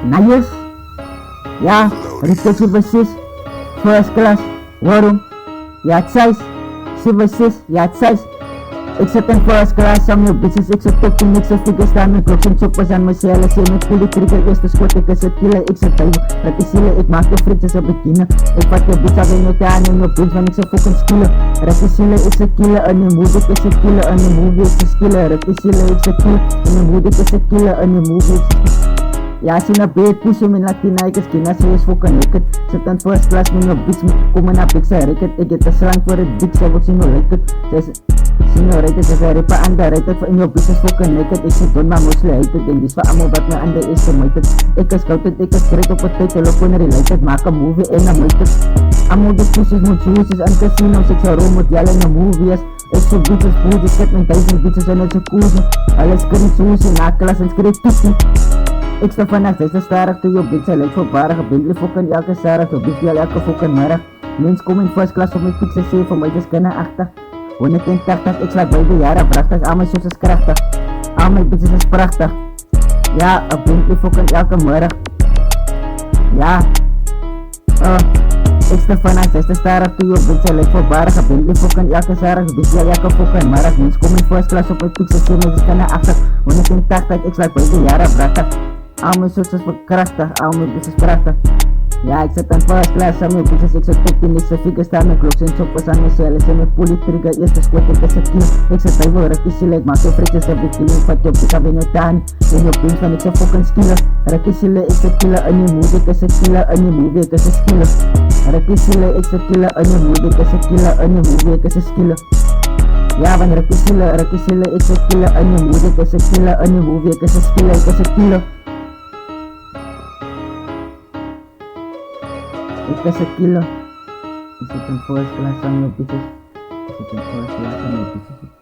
Nice. Ja, Richard Silver 6, first class. Waarom? Je had 6. Silver 6, je had 6. Ik zit in first class aan mijn business, ik zit top 10, ik zit figures staan, mijn klok zijn choppers aan mijn cellen, zie mijn pulley trigger, eerste schot, ik is het killen, ik zit bij je, dat is zielen, ik maak de frietjes op bikini, ik vat de beats af in je taan, in je beats, want ik zou fucking skillen, dat is zielen, ik zit killen, en je movie, ik zit killen, en je movie, ik zit skillen, dat is zielen, ik zit killen, en je movie, ik zit killen, en je movie, ik zit ja, sien een beet push in Latina, ik is kina, ze is fucking naked. Zit aan first class, met mijn bitch, komen naar pik, zij reket. Ik get een slang voor het dik, zij wordt zien hoe reket. Zien hoe reket, ze zei rippen aan de reket. In your bitch is fucking naked, ik zit doen, maar mostly hate it. En die is van allemaal wat me aan de eerste meid. Ik is koud, ik is great op het tijd, telefoon related. Maak een movie en een meid. Allemaal de pushes moet juices aan casinos, ik zou rol moet jellen in een movies. Ik zo bitches, boetes, ik heb mijn 1000 bitches en het zo koezen. Alles kreeg sushi, na klas en kreeg toesie. Ik sta vanaf 6 starig toe, je bitch, lijkt voorbarig. Bentley fucking elke zarig, je bitch elke fucking middag. Mens kom in first class op mijn fixe 7, maar is kunnen 80. 180, ik sla beide jaren prachtig, al mijn shoes is krachtig. Al mijn bitches is prachtig. Ja, een Bentley fucking elke middag. Ja, ik sta vanaf 6 starig toe, je bitch, lijkt voorbarig. Bentley fucking elke zarig, je bitch elke fucking middag. Mens kom in first class op mijn fixe 7, maar is kunnen 80. 180, ik sla beide jaren prachtig. Al mijn shoes is krachtig, al mijn bitches prachtig. Ja, ik zit aan first class aan mijn bitches, ik zit top 10, ik zit figures staan, mijn klok zijn choppers aan mijn cellen, zijn mijn pulley trigger, eerste schot, ik is het kill. Ik zit bij voor rakkie chillen, ik maak je frietjes op de killing, vat je op de in je taan. In je pins van ik zou fucking skillen. Rakkie chillen, ik zit killen, en je movie, ik is het killen, en je movie, ik is het skillen. Rakkie chillen, ik zit killen, en je movie, ik is het killen, en je movie, ik is het skillen. Ja, van rakkie chillen, ik zit killen, en je movie, ik is het killen, en je movie, ik is het skillen, ik is het killen. Ik is een killer. Ik zit in first class aan mijn bitches. Ik zit in first class aan mijn bitches.